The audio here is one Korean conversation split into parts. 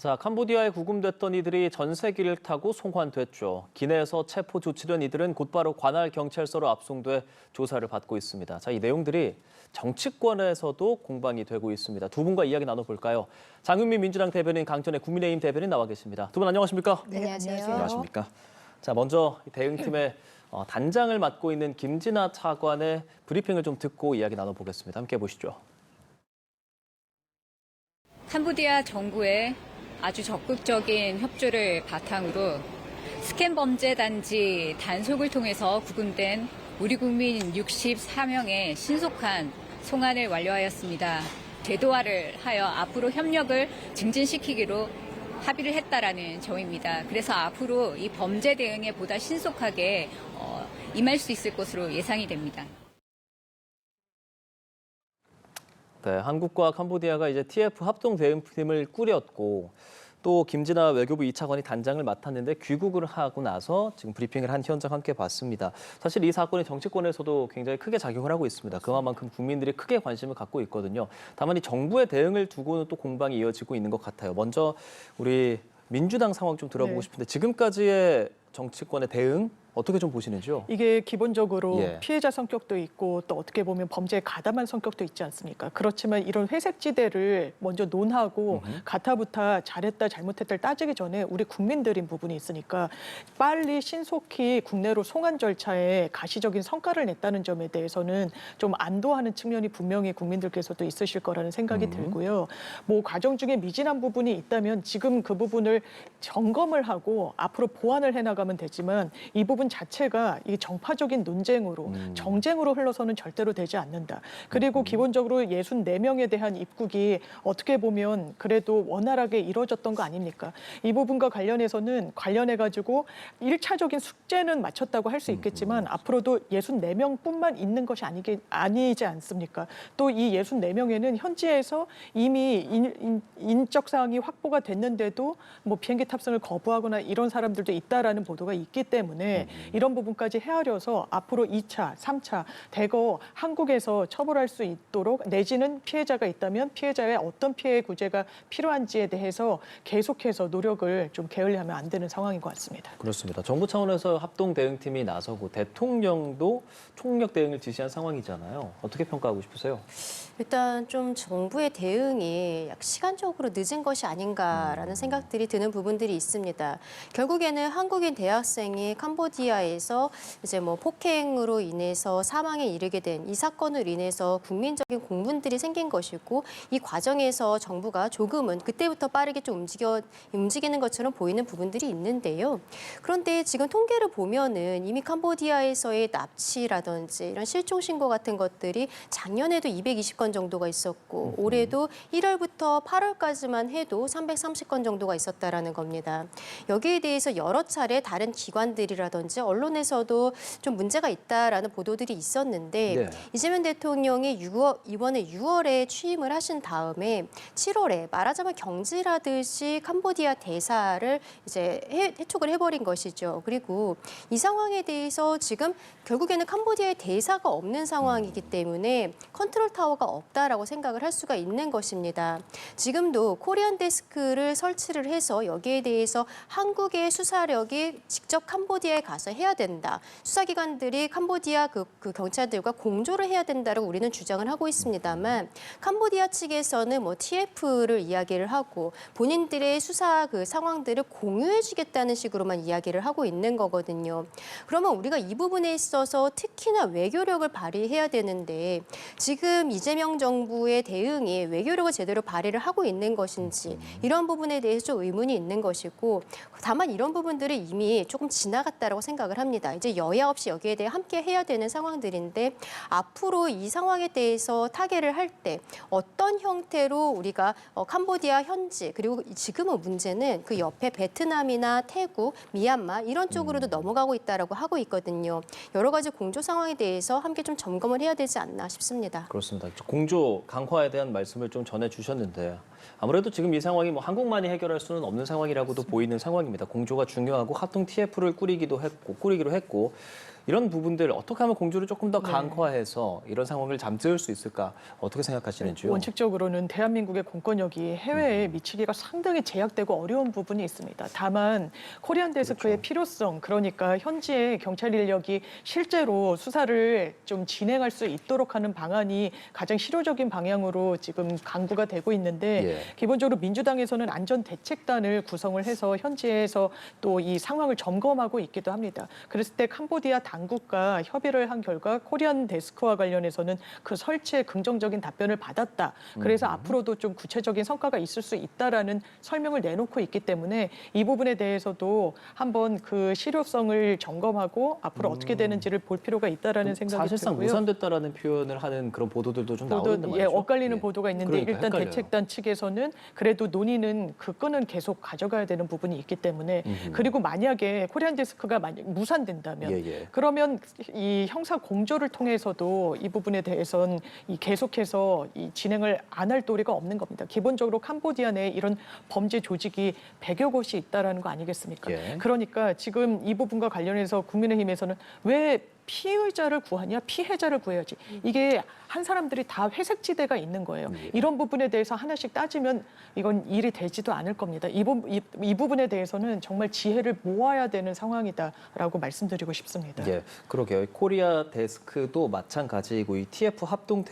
자, 캄보디아에 구금됐던 이들이 전세기를 타고 송환됐죠. 기내에서 체포 조치된 이들은 곧바로 관할 경찰서로 압송돼 조사를 받고 있습니다. 자, 이 내용들이 정치권에서도 공방이 되고 있습니다. 두 분과 이야기 나눠볼까요? 장윤미 민주당 대변인, 강전의 국민의힘 대변인 나와 계십니다. 두 분 안녕하십니까? 네, 안녕하세요. 안녕하십니까? 자, 먼저 대응팀의 단장을 맡고 있는 김진아 차관의 브리핑을 좀 듣고 이야기 나눠보겠습니다. 함께 보시죠. 캄보디아 정부의 아주 적극적인 협조를 바탕으로 스캔 범죄 단지 단속을 통해서 구금된 우리 국민 64명의 신속한 송환을 완료하였습니다. 제도화를 하여 앞으로 협력을 증진시키기로 합의를 했다라는 점입니다. 그래서 앞으로 이 범죄 대응에 보다 신속하게 임할 수 있을 것으로 예상이 됩니다. 네, 한국과 캄보디아가 이제 TF 합동 대응팀을 꾸렸고 또 김진아 외교부 2차관이 단장을 맡았는데 귀국을 하고 나서 지금 브리핑을 한 현장 함께 봤습니다. 사실 이 사건이 정치권에서도 굉장히 크게 작용을 하고 있습니다. 그만큼 국민들이 크게 관심을 갖고 있거든요. 다만 이 정부의 대응을 두고는 또 공방이 이어지고 있는 것 같아요. 먼저 우리 민주당 상황 좀 들어보고 싶은데 지금까지의 정치권의 대응 어떻게 좀 보시는지요? 이게 기본적으로 피해자 성격도 있고 또 어떻게 보면 범죄에 가담한 성격도 있지 않습니까? 그렇지만 이런 회색지대를 먼저 논하고 가타부타 잘했다 잘못했다를 따지기 전에 우리 국민들인 부분이 있으니까 빨리 신속히 국내로 송환 절차에 가시적인 성과를 냈다는 점에 대해서는 좀 안도하는 측면이 분명히 국민들께서도 있으실 거라는 생각이 들고요. 뭐 과정 중에 미진한 부분이 있다면 지금 그 부분을 점검을 하고 앞으로 보완을 해나가면 되지만 이 부분 자체가 이 정파적인 논쟁으로 정쟁으로 흘러서는 절대로 되지 않는다. 그리고 기본적으로 64명에 대한 입국이 어떻게 보면 그래도 원활하게 이루어졌던 거 아닙니까? 이 부분과 관련해가지고 1차적인 숙제는 마쳤다고 할 수 있겠지만 앞으로도 64명뿐만 있는 것이 아니지 않습니까? 또 이 64명에는 현지에서 이미 인적 사항이 확보가 됐는데도 뭐 비행기 탑승을 거부하거나 이런 사람들도 있다라는 보도가 있기 때문에 이런 부분까지 헤아려서 앞으로 2차, 3차 대거 한국에서 처벌할 수 있도록 내지는 피해자가 있다면 피해자의 어떤 피해 구제가 필요한지에 대해서 계속해서 노력을 좀 게을리하면 안 되는 상황인 것 같습니다. 그렇습니다. 정부 차원에서 합동 대응팀이 나서고 대통령도 총력 대응을 지시한 상황이잖아요. 어떻게 평가하고 싶으세요? 일단 좀 정부의 대응이 약 시간적으로 늦은 것이 아닌가라는 생각들이 드는 부분들이 있습니다. 결국에는 한국인 대학생이 캄보디아에서 이제 뭐 폭행으로 인해서 사망에 이르게 된 이 사건으로 인해서 국민적인 공분들이 생긴 것이고 이 과정에서 정부가 조금은 그때부터 빠르게 좀 움직이는 것처럼 보이는 부분들이 있는데요. 그런데 지금 통계를 보면은 이미 캄보디아에서의 납치라든지 이런 실종 신고 같은 것들이 작년에도 220건 정도가 있었고 올해도 1월부터 8월까지만 해도 330건 정도가 있었다라는 겁니다. 여기에 대해서 여러 차례 다른 기관들이라든지 언론에서도 좀 문제가 있다라는 보도들이 있었는데 이재명 대통령이 이번에 6월에 취임을 하신 다음에 7월에 말하자면 경질하듯이 캄보디아 대사를 이제 해촉을 해버린 것이죠. 그리고 이 상황에 대해서 지금 결국에는 캄보디아에 대사가 없는 상황이기 때문에 컨트롤 타워가 없다라고 생각을 할 수가 있는 것입니다. 지금도 코리안 데스크를 설치를 해서 여기에 대해서 한국의 수사력이 직접 캄보디아에 가서 해야 된다. 수사기관들이 캄보디아 그 경찰들과 공조를 해야 된다고 우리는 주장을 하고 있습니다만 캄보디아 측에서는 뭐 TF를 이야기를 하고 본인들의 수사 그 상황들을 공유해주겠다는 식으로만 이야기를 하고 있는 거거든요. 그러면 우리가 이 부분에 있어서 특히나 외교력을 발휘해야 되는데 지금 이재명 정부의 대응이 외교력을 제대로 발휘를 하고 있는 것인지 이런 부분에 대해서 좀 의문이 있는 것이고 다만 이런 부분들이 이미 조금 지나갔다라고 생각을 합니다. 이제 여야 없이 여기에 대해 함께 해야 되는 상황들인데 앞으로 이 상황에 대해서 타결을 할 때 어떤 형태로 우리가 캄보디아 현지 그리고 지금은 문제는 그 옆에 베트남이나 태국, 미얀마 이런 쪽으로도 넘어가고 있다라고 하고 있거든요. 여러 가지 공조 상황에 대해서 함께 좀 점검을 해야 되지 않나 싶습니다. 그렇습니다. 공조 강화에 대한 말씀을 좀 전해주셨는데 아무래도 지금 이 상황이 뭐 한국만이 해결할 수는 없는 상황이라고도 보이는 상황입니다. 공조가 중요하고 합동 TF를 꾸리기로 했고 이런 부분들 어떻게 하면 공조를 조금 더 네. 강화해서 이런 상황을 잠재울 수 있을까 어떻게 생각하시는지요? 원칙적으로는 대한민국의 공권력이 해외에 미치기가 상당히 제약되고 어려운 부분이 있습니다. 다만 코리안 데스크의 그렇죠. 필요성, 그러니까 현지의 경찰 인력이 실제로 수사를 좀 진행할 수 있도록 하는 방안이 가장 실효적인 방향으로 지금 강구가 되고 있는데 예. 기본적으로 민주당에서는 안전대책단을 구성을 해서 현지에서 또 이 상황을 점검하고 있기도 합니다. 그랬을 때 캄보디아 당국과 협의를 한 결과 코리안 데스크와 관련해서는 그 설치에 긍정적인 답변을 받았다. 그래서 앞으로도 좀 구체적인 성과가 있을 수 있다라는 설명을 내놓고 있기 때문에 이 부분에 대해서도 한번 그 실효성을 점검하고 앞으로 어떻게 되는지를 볼 필요가 있다라는 생각이 사실상 들고요. 무산됐다라는 표현을 하는 그런 보도들도 좀 나오는데 보도, 말이죠. 엇갈리는 예. 보도가 있는데 그러니까 일단 헷갈려요. 대책단 측에서는 그래도 논의는 그 건은 계속 가져가야 되는 부분이 있기 때문에 그리고 만약에 코리안 데스크가 만약 무산된다면 예. 그러면 이 형사 공조를 통해서도 이 부분에 대해서는 이 계속해서 이 진행을 안 할 도리가 없는 겁니다. 기본적으로 캄보디아 내에 이런 범죄 조직이 100여 곳이 있다라는 거 아니겠습니까? 예. 그러니까 지금 이 부분과 관련해서 국민의힘에서는 왜 피의자를 구하냐, 피해자를 구해야지. 이게 한 사람들이 다 회색지대가 있는 거예요. 이런 부분에 대해서 하나씩 따지면 이건 일이 되지도 않을 겁니다. 이 부분에 대해서는 정말 지혜를 모아야 되는 상황이다라고 말씀드리고 싶습니다. 예, 그러게요. 코리아 데스크도 마찬가지이고 이 TF 합동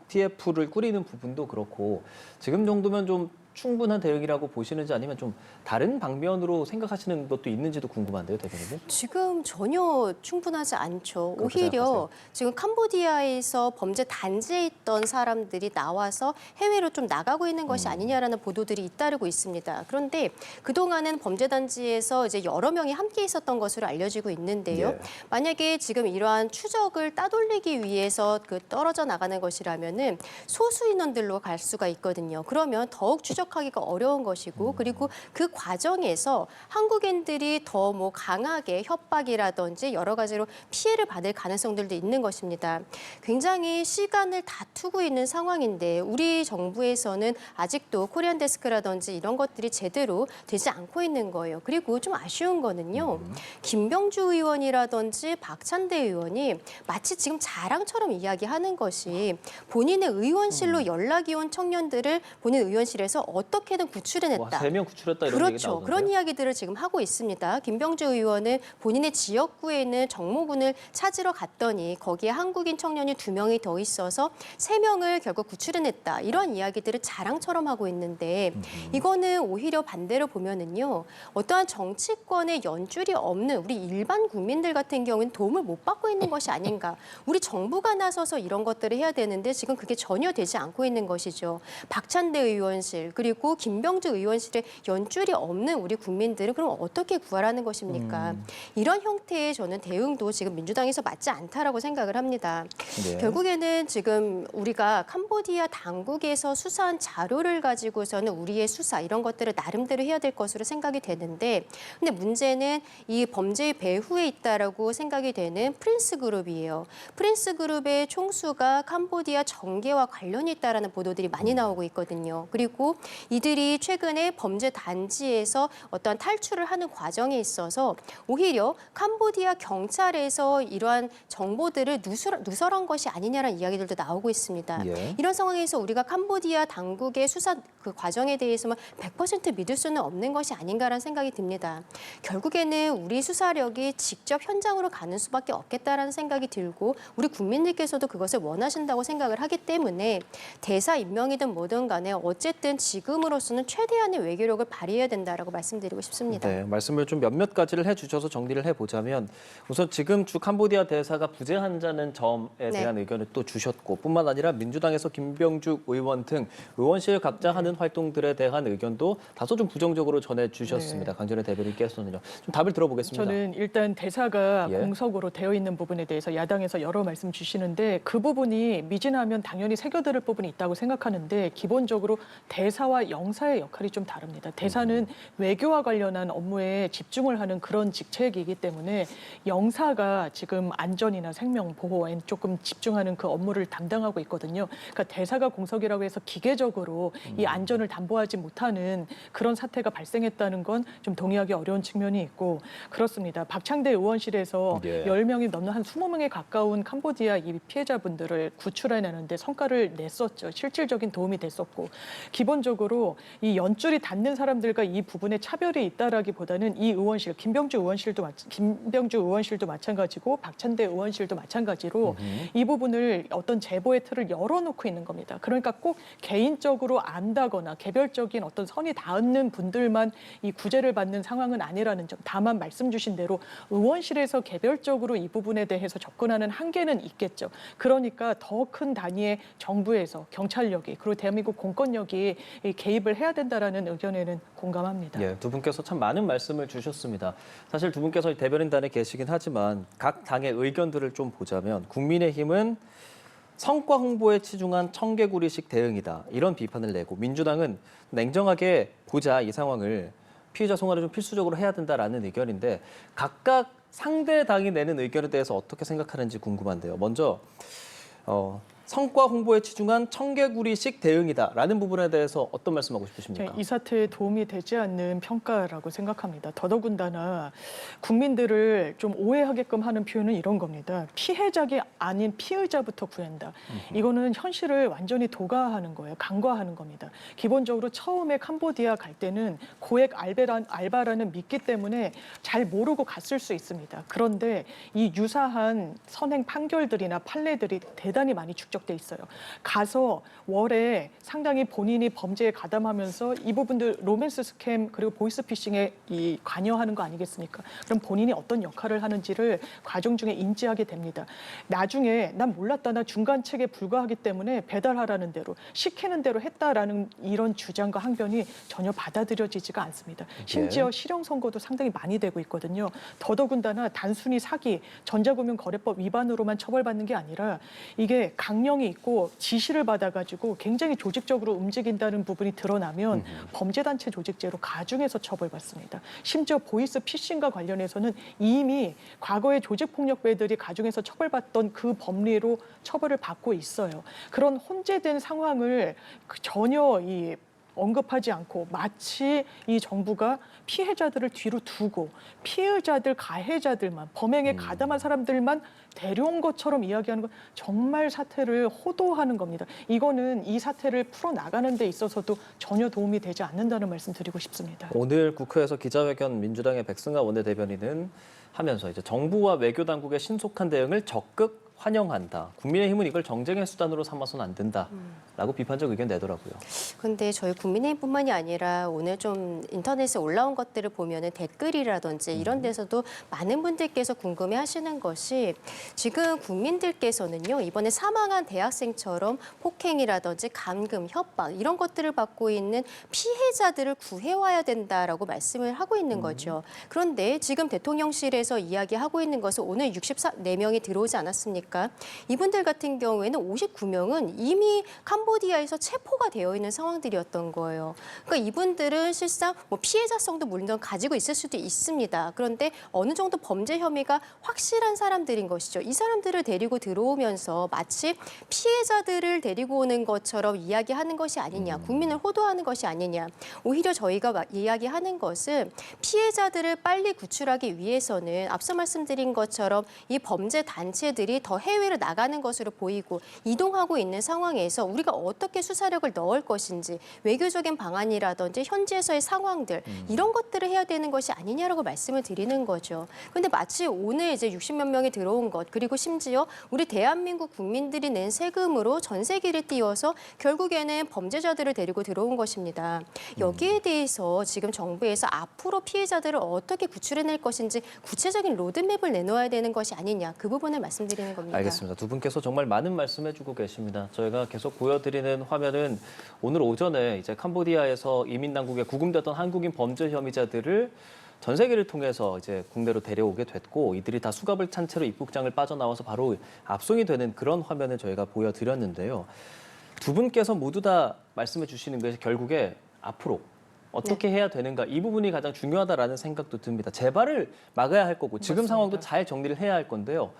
TF를 꾸리는 부분도 그렇고 지금 정도면 좀 충분한 대응이라고 보시는지 아니면 좀 다른 방면으로 생각하시는 것도 있는지도 궁금한데요, 대표님. 지금 전혀 충분하지 않죠. 그렇게 오히려 생각하세요? 지금 캄보디아에서 범죄 단지에 있던 사람들이 나와서 해외로 좀 나가고 있는 것이 아니냐라는 보도들이 잇따르고 있습니다. 그런데 그동안은 범죄 단지에서 이제 여러 명이 함께 있었던 것으로 알려지고 있는데요. 예. 만약에 지금 이러한 추적을 따돌리기 위해서 그 떨어져 나가는 것이라면은 소수 인원들로 갈 수가 있거든요. 그러면 더욱 추적하기가 어려운 것이고 그리고 그 과정에서 한국인들이 더 뭐 강하게 협박이라든지 여러 가지로 피해를 받을 가능성들도 있는 것입니다. 굉장히 시간을 다투고 있는 상황인데 우리 정부에서는 아직도 코리안 데스크라든지 이런 것들이 제대로 되지 않고 있는 거예요. 그리고 좀 아쉬운 거는요. 김병주 의원이라든지 박찬대 의원이 마치 지금 자랑처럼 이야기하는 것이 본인의 의원실로 연락이 온 청년들을 본인 의원실에서 어떻게든 구출해냈다. 와, 3명 구출했다 이런 얘기 그렇죠. 나오던데요. 그런 이야기들을 지금 하고 있습니다. 김병주 의원은 본인의 지역구에 있는 정모군을 찾으러 갔더니 거기에 한국인 청년이 2명이 더 있어서 3명을 결국 구출해냈다. 이런 이야기들을 자랑처럼 하고 있는데 이거는 오히려 반대로 보면은요. 어떠한 정치권의 연줄이 없는 우리 일반 국민들 같은 경우는 도움을 못 받고 있는 것이 아닌가. 우리 정부가 나서서 이런 것들을 해야 되는데 지금 그게 전혀 되지 않고 있는 것이죠. 박찬대 의원실 그리고 김병주 의원실에 연줄이 없는 우리 국민들은 그럼 어떻게 구하라는 것입니까? 이런 형태의 저는 대응도 지금 민주당에서 맞지 않다라고 생각을 합니다. 네. 결국에는 지금 우리가 캄보디아 당국에서 수사한 자료를 가지고서는 우리의 수사 이런 것들을 나름대로 해야 될 것으로 생각이 되는데 근데 문제는 이 범죄의 배후에 있다라고 생각이 되는 프린스 그룹이에요. 프린스 그룹의 총수가 캄보디아 정계와 관련이 있다라는 보도들이 많이 나오고 있거든요. 그리고 이들이 최근에 범죄 단지에서 어떤 탈출을 하는 과정에 있어서 오히려 캄보디아 경찰에서 이러한 정보들을 누설한 것이 아니냐라는 이야기들도 나오고 있습니다. 예. 이런 상황에서 우리가 캄보디아 당국의 수사 그 과정에 대해서만 100% 믿을 수는 없는 것이 아닌가라는 생각이 듭니다. 결국에는 우리 수사력이 직접 현장으로 가는 수밖에 없겠다라는 생각이 들고 우리 국민들께서도 그것을 원하신다고 생각을 하기 때문에 대사 임명이든 뭐든 간에 어쨌든 지금으로서는 최대한의 외교력을 발휘해야 된다라고 말씀드리고 싶습니다. 네, 말씀을 좀 몇몇 가지를 해주셔서 정리를 해보자면 우선 지금 주 캄보디아 대사가 부재한다는 점에 대한 의견을 또 주셨고 뿐만 아니라 민주당에서 김병주 의원 등 의원실 각자 하는 활동들에 대한 의견도 다소 좀 부정적으로 전해주셨습니다. 강전의 대변인께서는요. 좀 답을 들어보겠습니다. 저는 일단 대사가 예. 공석으로 되어 있는 부분에 대해서 야당에서 여러 말씀 주시는데 그 부분이 미진하면 당연히 새겨들을 부분이 있다고 생각하는데 기본적으로 대사와 대사와 영사의 역할이 좀 다릅니다. 대사는 외교와 관련한 업무에 집중을 하는 그런 직책이기 때문에 영사가 지금 안전이나 생명 보호에 조금 집중하는 그 업무를 담당하고 있거든요. 그러니까 대사가 공석이라고 해서 기계적으로 이 안전을 담보하지 못하는 그런 사태가 발생했다는 건 좀 동의하기 어려운 측면이 있고 그렇습니다. 박창대 의원실에서 예. 10명이 넘는 한 20명에 가까운 캄보디아 이 피해자분들을 구출해내는데 성과를 냈었죠. 실질적인 도움이 됐었고 기본적으로 이 연줄이 닿는 사람들과 이 부분에 차별이 있다라기보다는 이 의원실, 김병주 의원실도 마찬가지고 박찬대 의원실도 마찬가지로 이 부분을 어떤 제보의 틀을 열어놓고 있는 겁니다. 그러니까 꼭 개인적으로 안다거나 개별적인 어떤 선이 닿는 분들만 이 구제를 받는 상황은 아니라는 점. 다만 말씀 주신 대로 의원실에서 개별적으로 이 부분에 대해서 접근하는 한계는 있겠죠. 그러니까 더 큰 단위의 정부에서 경찰력이 그리고 대한민국 공권력이 개입을 해야 된다라는 의견에는 공감합니다. 예, 두 분께서 참 많은 말씀을 주셨습니다. 사실 두 분께서 대변인단에 계시긴 하지만 각 당의 의견들을 좀 보자면 국민의힘은 성과 홍보에 치중한 청개구리식 대응이다. 이런 비판을 내고 민주당은 냉정하게 보자 이 상황을 피해자 송환을 좀 필수적으로 해야 된다라는 의견인데 각각 상대 당이 내는 의견에 대해서 어떻게 생각하는지 궁금한데요. 먼저 성과 홍보에 치중한 청개구리식 대응이다라는 부분에 대해서 어떤 말씀하고 싶으십니까? 이 사태에 도움이 되지 않는 평가라고 생각합니다. 더더군다나 국민들을 좀 오해하게끔 하는 표현은 이런 겁니다. 피해자가 아닌 피의자부터 구한다. 이거는 현실을 완전히 도가하는 거예요. 간과하는 겁니다. 기본적으로 처음에 캄보디아 갈 때는 고액 알바라는 믿기 때문에 잘 모르고 갔을 수 있습니다. 그런데 이 유사한 선행 판결들이나 판례들이 대단히 많이 축적돼 있어요. 가서 월에 상당히 본인이 범죄에 가담하면서 이 부분들 로맨스 스캠 그리고 보이스피싱에 관여하는 거 아니겠습니까? 그럼 본인이 어떤 역할을 하는지를 과정 중에 인지하게 됩니다. 나중에 난 몰랐다, 나 중간책에 불과하기 때문에 배달하라는 대로 시키는 대로 했다라는 이런 주장과 항변이 전혀 받아들여지지가 않습니다. 심지어 실형 선고도 상당히 많이 되고 있거든요. 더더군다나 단순히 사기, 전자금융거래법 위반으로만 처벌받는 게 아니라 이게 강령이 있고 지시를 받아가지고 굉장히 조직적으로 움직인다는 부분이 드러나면 범죄단체 조직죄로 가중해서 처벌받습니다. 심지어 보이스피싱과 관련해서는 이미 과거의 조직폭력배들이 가중해서 처벌받던 그 법리로 처벌을 받고 있어요. 그런 혼재된 상황을 전혀 언급하지 않고 마치 이 정부가 피해자들을 뒤로 두고 피의자들, 가해자들만 범행에 가담한 사람들만 데려온 것처럼 이야기하는 건 정말 사태를 호도하는 겁니다. 이거는 이 사태를 풀어나가는 데 있어서도 전혀 도움이 되지 않는다는 말씀 드리고 싶습니다. 오늘 국회에서 기자회견 민주당의 백승아 원내대변인은 하면서 이제 정부와 외교 당국의 신속한 대응을 적극 환영한다. 국민의힘은 이걸 정쟁의 수단으로 삼아서는 안 된다라고 비판적 의견 내더라고요. 근데 저희 국민의힘뿐만이 아니라 오늘 좀 인터넷에 올라온 것들을 보면은 댓글이라든지 이런 데서도 많은 분들께서 궁금해하시는 것이 지금 국민들께서는요 이번에 사망한 대학생처럼 폭행이라든지 감금, 협박 이런 것들을 받고 있는 피해자들을 구해와야 된다라고 말씀을 하고 있는 거죠. 그런데 지금 대통령실에서 이야기하고 있는 것은 오늘 64명이 들어오지 않았습니까? 이분들 같은 경우에는 59명은 이미 캄보디아에서 체포가 되어 있는 상황들이었던 거예요. 그러니까 이분들은 실상 뭐 피해자성도 물론 가지고 있을 수도 있습니다. 그런데 어느 정도 범죄 혐의가 확실한 사람들인 것이죠. 이 사람들을 데리고 들어오면서 마치 피해자들을 데리고 오는 것처럼 이야기하는 것이 아니냐, 국민을 호도하는 것이 아니냐. 오히려 저희가 이야기하는 것은 피해자들을 빨리 구출하기 위해서는 앞서 말씀드린 것처럼 이 범죄 단체들이 더 해외로 나가는 것으로 보이고 이동하고 있는 상황에서 우리가 어떻게 수사력을 넣을 것인지 외교적인 방안이라든지 현지에서의 상황들 이런 것들을 해야 되는 것이 아니냐라고 말씀을 드리는 거죠. 그런데 마치 오늘 이제 60몇 명이 들어온 것 그리고 심지어 우리 대한민국 국민들이 낸 세금으로 전세기를 띄워서 결국에는 범죄자들을 데리고 들어온 것입니다. 여기에 대해서 지금 정부에서 앞으로 피해자들을 어떻게 구출해낼 것인지 구체적인 로드맵을 내놓아야 되는 것이 아니냐 그 부분을 말씀드리는 겁니다. 알겠습니다. 두 분께서 정말 많은 말씀해주고 계십니다. 저희가 계속 보여드리는 화면은 오늘 오전에 이제 캄보디아에서 이민 당국에 구금됐던 한국인 범죄 혐의자들을 전세기를 통해서 이제 국내로 데려오게 됐고 이들이 다 수갑을 찬 채로 입국장을 빠져나와서 바로 압송이 되는 그런 화면을 저희가 보여드렸는데요. 두 분께서 모두 다 말씀해 주시는 것이 결국에 앞으로 어떻게 해야 되는가 이 부분이 가장 중요하다라는 생각도 듭니다. 재발을 막아야 할 거고 지금 맞습니다. 상황도 잘 정리를 해야 할 건데요.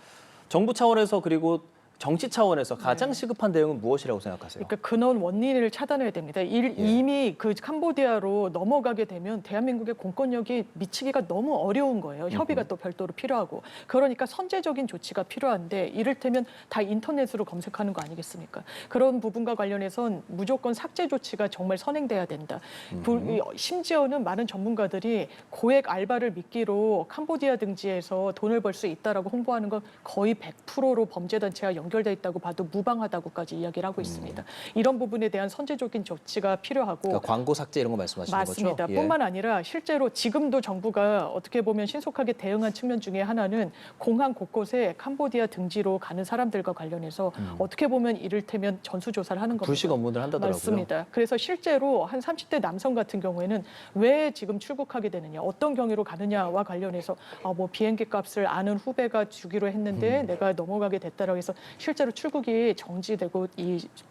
정부 차원에서 그리고 정치 차원에서 가장 시급한 대응은 무엇이라고 생각하세요? 그러니까 근원 원인을 차단해야 됩니다. 이미 그 캄보디아로 넘어가게 되면 대한민국의 공권력이 미치기가 너무 어려운 거예요. 협의가 또 별도로 필요하고. 그러니까 선제적인 조치가 필요한데 이를테면 다 인터넷으로 검색하는 거 아니겠습니까? 그런 부분과 관련해선 무조건 삭제 조치가 정말 선행돼야 된다. 심지어는 많은 전문가들이 고액 알바를 미끼로 캄보디아 등지에서 돈을 벌 수 있다라고 홍보하는 건 거의 100%로 범죄단체와 연결돼 있다고 봐도 무방하다고까지 이야기를 하고 있습니다. 이런 부분에 대한 선제적인 조치가 필요하고 그러니까 광고 삭제 이런 거 말씀하시는 맞습니다. 거죠? 뿐만 아니라 실제로 지금도 정부가 어떻게 보면 신속하게 대응한 측면 중에 하나는 공항 곳곳에 캄보디아 등지로 가는 사람들과 관련해서 어떻게 보면 이를테면 전수조사를 하는 겁니다. 불식 업무를 한다더라고요. 맞습니다. 그래서 실제로 한 30대 남성 같은 경우에는 왜 지금 출국하게 되느냐, 어떤 경위로 가느냐와 관련해서 뭐 비행기 값을 아는 후배가 주기로 했는데 내가 넘어가게 됐다라고 해서 실제로 출국이 정지되고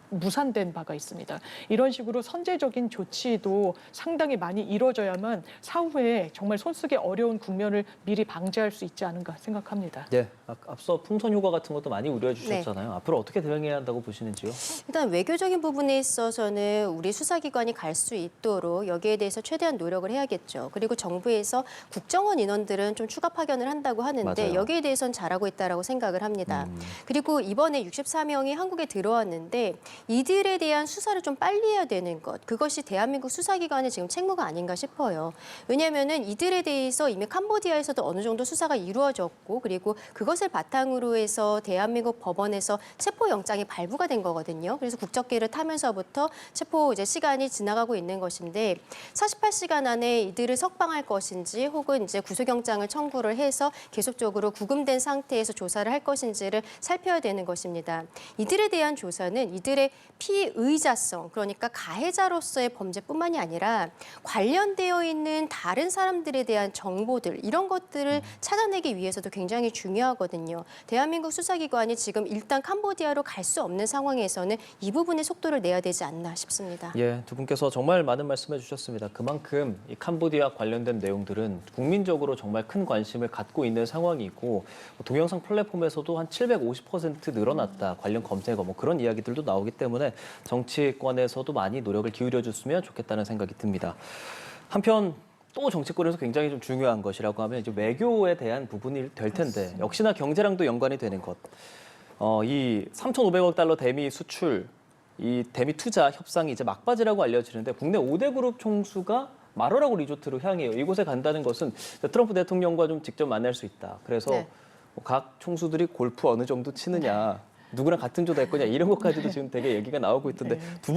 무산된 바가 있습니다. 이런 식으로 선제적인 조치도 상당히 많이 이루어져야만 사후에 정말 손쓰기 어려운 국면을 미리 방지할 수 있지 않은가 생각합니다. 네, 앞서 풍선 휴가 같은 것도 많이 우려해 주셨잖아요. 앞으로 어떻게 대응해야 한다고 보시는지요? 일단 외교적인 부분에 있어서는 우리 수사기관이 갈 수 있도록 여기에 대해서 최대한 노력을 해야겠죠. 그리고 정부에서 국정원 인원들은 좀 추가 파견을 한다고 하는데 맞아요. 여기에 대해서는 잘하고 있다고 생각을 합니다. 그리고 이번에 64명이 한국에 들어왔는데 이들에 대한 수사를 좀 빨리 해야 되는 것. 그것이 대한민국 수사기관의 지금 책무가 아닌가 싶어요. 왜냐하면은 이들에 대해서 이미 캄보디아에서도 어느 정도 수사가 이루어졌고 그리고 그것을 바탕으로 해서 대한민국 법원에서 체포영장이 발부가 된 거거든요. 그래서 국적기를 타면서부터 체포 이제 시간이 지나가고 있는 것인데 48시간 안에 이들을 석방할 것인지 혹은 이제 구속영장을 청구를 해서 계속적으로 구금된 상태에서 조사를 할 것인지를 살펴야 되는 것입니다. 이들에 대한 조사는 이들의 피의자성, 그러니까 가해자로서의 범죄뿐만이 아니라 관련되어 있는 다른 사람들에 대한 정보들, 이런 것들을 찾아내기 위해서도 굉장히 중요하거든요. 대한민국 수사기관이 지금 일단 캄보디아로 갈 수 없는 상황에서는 이 부분에 속도를 내야 되지 않나 싶습니다. 예, 두 분께서 정말 많은 말씀해 주셨습니다. 그만큼 이 캄보디아 관련된 내용들은 국민적으로 정말 큰 관심을 갖고 있는 상황이고 동영상 플랫폼에서도 한 750% 늘어났다. 관련 검색어 뭐 그런 이야기들도 나오기 때문에 정치권에서도 많이 노력을 기울여 줬으면 좋겠다는 생각이 듭니다. 한편 또 정치권에서 굉장히 좀 중요한 것이라고 하면 이제 외교에 대한 부분이 될 텐데 역시나 경제랑도 연관이 되는 것. 이 3,500억 달러 대미 수출, 이 대미 투자 협상이 이제 막바지라고 알려지는데 국내 5대 그룹 총수가 마라라고 리조트로 향해요. 이곳에 간다는 것은 트럼프 대통령과 좀 직접 만날 수 있다. 그래서 네. 각 총수들이 골프 어느 정도 치느냐, 누구랑 같은 조 될 거냐 이런 것까지도 지금 되게 얘기가 나오고 있던데 두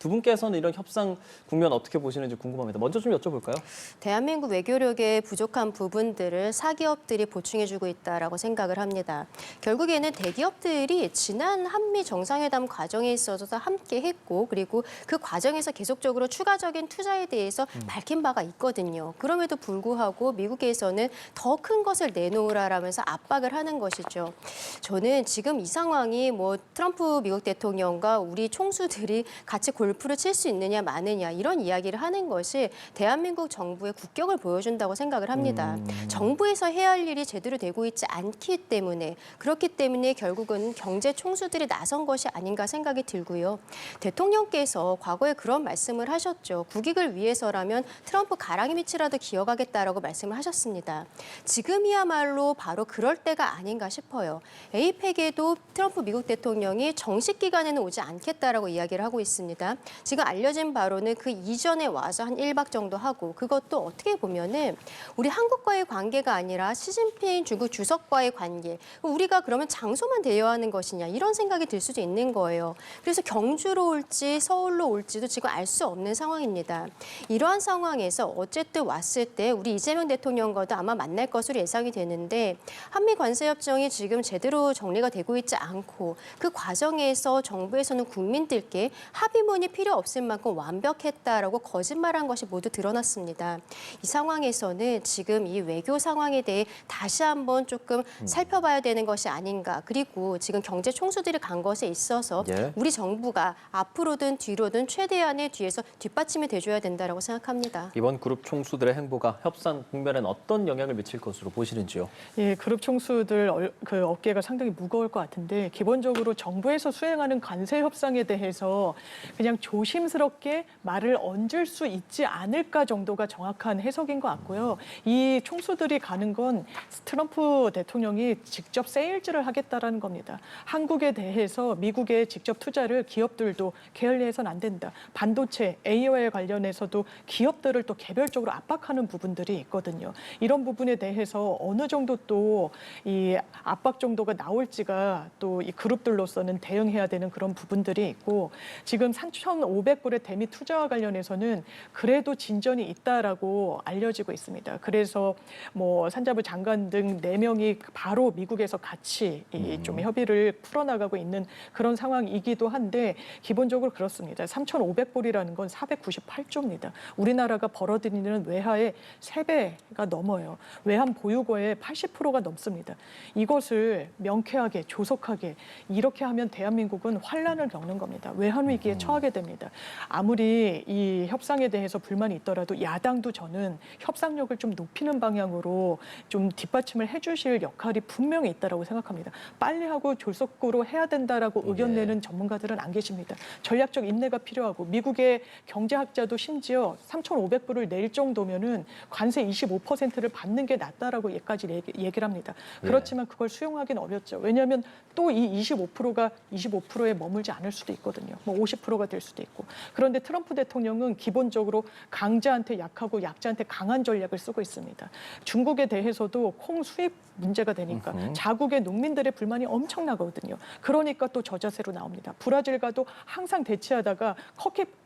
분께서는 이런 협상 국면 어떻게 보시는지 궁금합니다. 먼저 좀 여쭤볼까요? 대한민국 외교력의 부족한 부분들을 사기업들이 보충해주고 있다라고 생각을 합니다. 결국에는 대기업들이 지난 한미 정상회담 과정에 있어서 함께 했고 그리고 그 과정에서 계속적으로 추가적인 투자에 대해서 밝힌 바가 있거든요. 그럼에도 불구하고 미국에서는 더 큰 것을 내놓으라라면서 압박을 하는 것이죠. 저는 지금 이 상황이 뭐 트럼프 미국 대통령과 우리 총수들이 같이 골프를 칠 수 있느냐 마느냐 이런 이야기를 하는 것이 대한민국 정부의 국격을 보여준다고 생각을 합니다. 정부에서 해야 할 일이 제대로 되고 있지 않기 때문에 그렇기 때문에 결국은 경제 총수들이 나선 것이 아닌가 생각이 들고요. 대통령께서 과거에 그런 말씀을 하셨죠. 국익을 위해서라면 트럼프 가랑이 밑이라도 기어가겠다라고 말씀을 하셨습니다. 지금이야말로 바로 그럴 때가 아닌가 싶어요. 에이펙에도 트럼프 미국 대통령이 정식 기간에는 오지 않겠다라고 이야기를 하고 있습니다. 지금 알려진 바로는 그 이전에 와서 한 1박 정도 하고 그것도 어떻게 보면은 우리 한국과의 관계가 아니라 시진핑 중국 주석과의 관계. 우리가 그러면 장소만 대여하는 것이냐 이런 생각이 들 수도 있는 거예요. 그래서 경주로 올지 서울로 올지도 지금 알 수 없는 상황입니다. 이러한 상황에서 어쨌든 왔을 때 우리 이재명 대통령과도 아마 만날 것으로 예상이 되는데 한미 관세 협정이 지금 제대로 정리가 되고 있지 않고 않고 그 과정에서 정부에서는 국민들께 합의문이 필요 없을 만큼 완벽했다라고 거짓말한 것이 모두 드러났습니다. 이 상황에서는 지금 이 외교 상황에 대해 다시 한번 조금 살펴봐야 되는 것이 아닌가. 그리고 지금 경제 총수들이 간 것에 있어서 예. 우리 정부가 앞으로든 뒤로든 최대한의 뒤에서 뒷받침이 돼줘야 된다라고 생각합니다. 이번 그룹 총수들의 행보가 협상 국면엔 어떤 영향을 미칠 것으로 보시는지요? 예, 그룹 총수들 그 어깨가 상당히 무거울 것 같은데 기본적으로 정부에서 수행하는 관세 협상에 대해서 그냥 조심스럽게 말을 얹을 수 있지 않을까 정도가 정확한 해석인 것 같고요. 이 총수들이 가는 건 트럼프 대통령이 직접 세일즈를 하겠다라는 겁니다. 한국에 대해서 미국의 직접 투자를 기업들도 게을리해서는 안 된다. 반도체, AO에 관련해서도 기업들을 또 개별적으로 압박하는 부분들이 있거든요. 이런 부분에 대해서 어느 정도 또 이 압박 정도가 나올지가 또 이 그룹들로서는 대응해야 되는 그런 부분들이 있고 지금 3,500불의 대미 투자와 관련해서는 그래도 진전이 있다라고 알려지고 있습니다. 그래서 뭐 산자부 장관 등 4명이 바로 미국에서 같이 좀 협의를 풀어나가고 있는 그런 상황이기도 한데 기본적으로 그렇습니다. 3,500불이라는 건 498조입니다. 우리나라가 벌어들이는 외화의 3배가 넘어요. 외환 보유고의 80%가 넘습니다. 이것을 명쾌하게 조속하게 이렇게 하면 대한민국은 환란을 겪는 겁니다. 외환 위기에 처하게 됩니다. 아무리 이 협상에 대해서 불만이 있더라도 야당도 저는 협상력을 좀 높이는 방향으로 좀 뒷받침을 해주실 역할이 분명히 있다라고 생각합니다. 빨리 하고 졸속으로 해야 된다라고 의견 내는 전문가들은 안 계십니다. 전략적 인내가 필요하고 미국의 경제학자도 심지어 3,500불을 낼 정도면은 관세 25%를 받는 게 낫다라고 예까지 얘기를 합니다. 그렇지만 그걸 수용하기는 어렵죠. 왜냐하면 또 이 25%가 25%에 머물지 않을 수도 있거든요. 뭐 50%가 될 수도 있고. 그런데 트럼프 대통령은 기본적으로 강자한테 약하고 약자한테 강한 전략을 쓰고 있습니다. 중국에 대해서도 콩 수입 문제가 되니까 자국의 농민들의 불만이 엄청나거든요. 그러니까 또 저자세로 나옵니다. 브라질과도 항상 대치하다가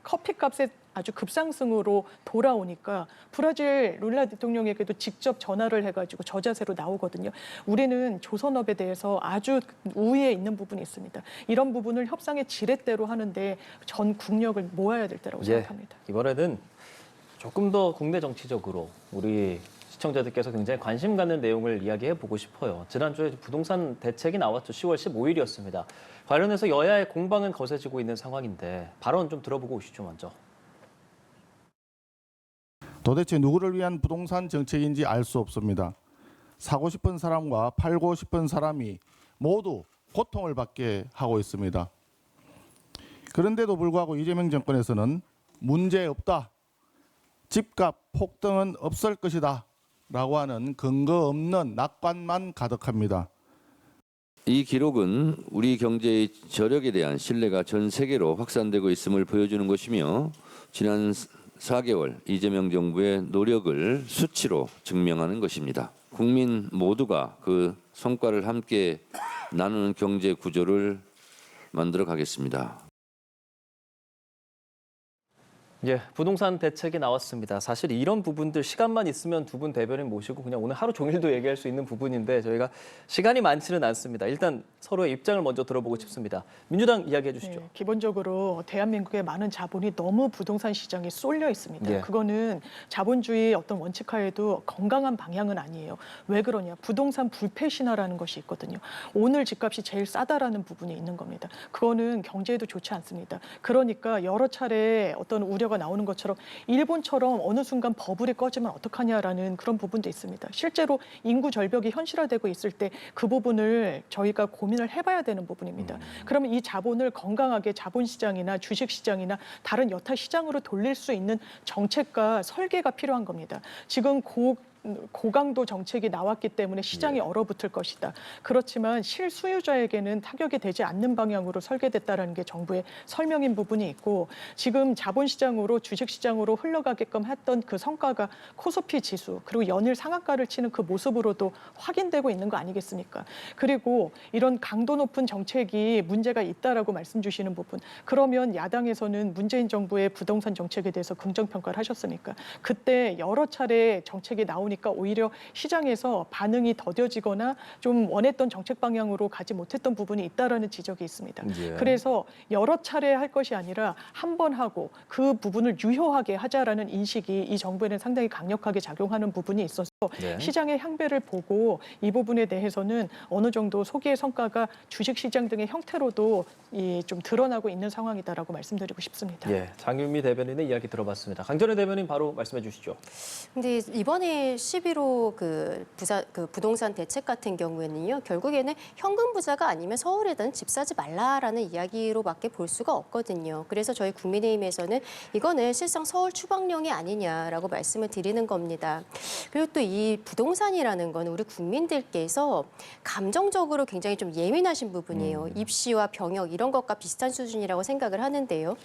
커피값에 아주 급상승으로 돌아오니까 브라질 룰라 대통령에게도 직접 전화를 해가지고 저자세로 나오거든요. 우리는 조선업에 대해서 아주 우위에 있는 부분이 있습니다. 이런 부분을 협상의 지렛대로 하는데 전 국력을 모아야 될 때라고 생각합니다. 이번에는 조금 더 국내 정치적으로 우리 시청자들께서 굉장히 관심 갖는 내용을 이야기해 보고 싶어요. 지난주에 부동산 대책이 나왔죠. 10월 15일이었습니다. 관련해서 여야의 공방은 거세지고 있는 상황인데 발언 좀 들어보고 오시죠, 먼저. 도대체 누구를 위한 부동산 정책인지 알 수 없습니다. 사고 싶은 사람과 팔고 싶은 사람이 모두 고통을 받게 하고 있습니다. 그런데도 불구하고 이재명 정권에서는 문제 없다, 집값 폭등은 없을 것이다 라고 하는 근거 없는 낙관만 가득합니다. 이 기록은 우리 경제의 저력에 대한 신뢰가 전 세계로 확산되고 있음을 보여주는 것이며 지난 4개월 이재명 정부의 노력을 수치로 증명하는 것입니다. 국민 모두가 그 성과를 함께 나누는 경제 구조를 만들어 가겠습니다. 예, 부동산 대책이 나왔습니다. 사실 이런 부분들 시간만 있으면 두 분 대변인 모시고 그냥 오늘 하루 종일도 얘기할 수 있는 부분인데 저희가 시간이 많지는 않습니다. 일단 서로의 입장을 먼저 들어보고 싶습니다. 민주당 이야기해 주시죠. 네, 기본적으로 대한민국의 많은 자본이 너무 부동산 시장에 쏠려 있습니다. 예. 그거는 자본주의 어떤 원칙하에도 건강한 방향은 아니에요. 왜 그러냐? 부동산 불패 신화라는 것이 있거든요. 오늘 집값이 제일 싸다라는 부분이 있는 겁니다. 그거는 경제에도 좋지 않습니다. 그러니까 여러 차례 어떤 우려가 나오는 것처럼 일본처럼 어느 순간 버블이 꺼지면 어떡하냐라는 그런 부분도 있습니다. 실제로 인구 절벽이 현실화되고 있을 때 그 부분을 저희가 고민을 해봐야 되는 부분입니다. 그러면 이 자본을 건강하게 자본시장이나 주식시장이나 다른 여타 시장으로 돌릴 수 있는 정책과 설계가 필요한 겁니다. 지금 고강도 정책이 나왔기 때문에 시장이 얼어붙을 것이다. 그렇지만 실수요자에게는 타격이 되지 않는 방향으로 설계됐다라는 게 정부의 설명인 부분이 있고 지금 자본시장으로 주식시장으로 흘러가게끔 했던 그 성과가 코스피 지수 그리고 연일 상한가를 치는 그 모습으로도 확인되고 있는 거 아니겠습니까? 그리고 이런 강도 높은 정책이 문제가 있다라고 말씀 주시는 부분 그러면 야당에서는 문재인 정부의 부동산 정책에 대해서 긍정평가를 하셨습니까? 그때 여러 차례 정책이 나오니까 보니까 오히려 시장에서 반응이 더뎌지거나 좀 원했던 정책 방향으로 가지 못했던 부분이 있다라는 지적이 있습니다. 예. 그래서 여러 차례 할 것이 아니라 한 번 하고 그 부분을 유효하게 하자라는 인식이 이 정부에는 상당히 강력하게 작용하는 부분이 있어서 네. 시장의 향배를 보고 이 부분에 대해서는 어느 정도 소기의 성과가 주식시장 등의 형태로도 좀 드러나고 있는 상황이다라고 말씀드리고 싶습니다. 예, 장윤미 대변인의 이야기 들어봤습니다. 강전의 대변인 바로 말씀해 주시죠. 근데 이번에 11호 그 부동산 대책 같은 경우에는요, 결국에는 현금 부자가 아니면 서울에다는 집 사지 말라라는 이야기로밖에 볼 수가 없거든요. 그래서 저희 국민의힘에서는 이거는 실상 서울 추방령이 아니냐라고 말씀을 드리는 겁니다. 그리고 또 이 부동산이라는 건 우리 국민들께서 감정적으로 굉장히 좀 예민하신 부분이에요. 입시와 병역 이런 것과 비슷한 수준이라고 생각을 하는데요.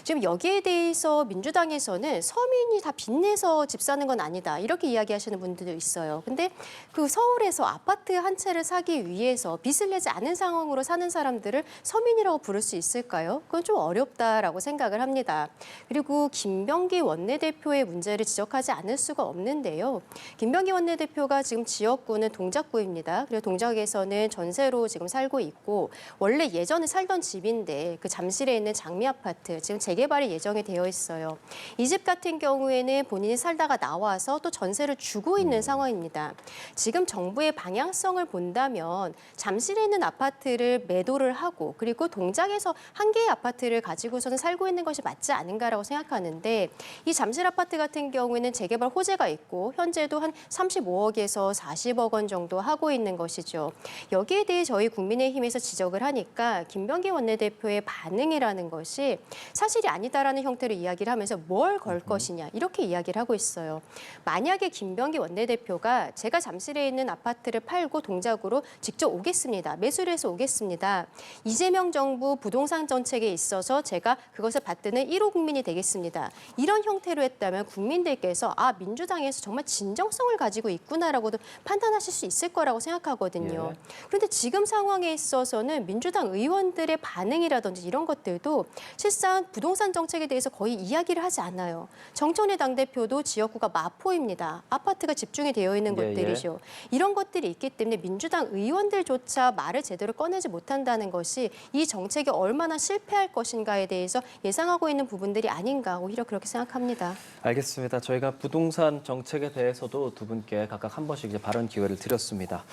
지금 여기에 대해서 민주당에서는 서민이 다 빚내서 집 사는 건 아니다 이렇게 이야기하시는 분들도 있어요. 근데 그 서울에서 아파트 한 채를 사기 위해서 빚을 내지 않은 상황으로 사는 사람들을 서민이라고 부를 수 있을까요? 그건 좀 어렵다라고 생각을 합니다. 그리고 김병기 원내대표의 문제를 지적하지 않을 수가 없는데요. 김병기 원내대표가 지금 지역구는 동작구입니다. 그리고 동작에서는 전세로 지금 살고 있고 원래 예전에 살던 집인데 그 잠실에 있는 장미 아파트 지금 재개발이 예정이 되어 있어요. 이 집 같은 경우에는 본인이 살다가 나와서 또 전세를 주고 있는 상황입니다. 지금 정부의 방향성을 본다면 잠실에 있는 아파트를 매도를 하고 그리고 동작에서 한 개의 아파트를 가지고서는 살고 있는 것이 맞지 않은가라고 생각하는데 이 잠실 아파트 같은 경우에는 재개발 호재가 있고 현재도 한 35억에서 40억 원 정도 하고 있는 것이죠. 여기에 대해 저희 국민의힘에서 지적을 하니까 김병기 원내대표의 반응이라는 것이 사실이 아니다라는 형태로 이야기를 하면서 뭘 걸 것이냐 이렇게 이야기를 하고 있어요. 만약에 김병기 원내대표가 제가 잠실에 있는 아파트를 팔고 동작으로 직접 오겠습니다. 매수를 해서 오겠습니다. 이재명 정부 부동산 정책에 있어서 제가 그것을 받드는 1호 국민이 되겠습니다. 이런 형태로 했다면 국민들께서 민주당에서 정말 진정성을 가지고 있구나라고도 판단하실 수 있을 거라고 생각하거든요. 예. 그런데 지금 상황에 있어서는 민주당 의원들의 반응이라든지 이런 것들도 실상 부동산 정책에 대해서 거의 이야기를 하지 않아요. 정청래 당대표도 지역구가 마포입니다. 아파트가 집중이 되어 있는 예, 곳들이죠. 이런 것들이 있기 때문에 민주당 의원들조차 말을 제대로 꺼내지 못한다는 것이 이 정책이 얼마나 실패할 것인가에 대해서 예상하고 있는 부분들이 아닌가 오히려 그렇게 생각합니다. 알겠습니다. 저희가 부동산 정책에 대해서도 두 분께 각각 한 번씩 이제 발언 기회를 드렸습니다.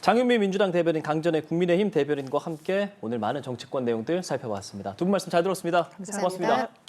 장윤미 민주당 대변인, 강전의 국민의힘 대변인과 함께 오늘 많은 정치권 내용들 살펴봤습니다. 두 분 말씀 잘 들었습니다. 감사합니다. 고맙습니다.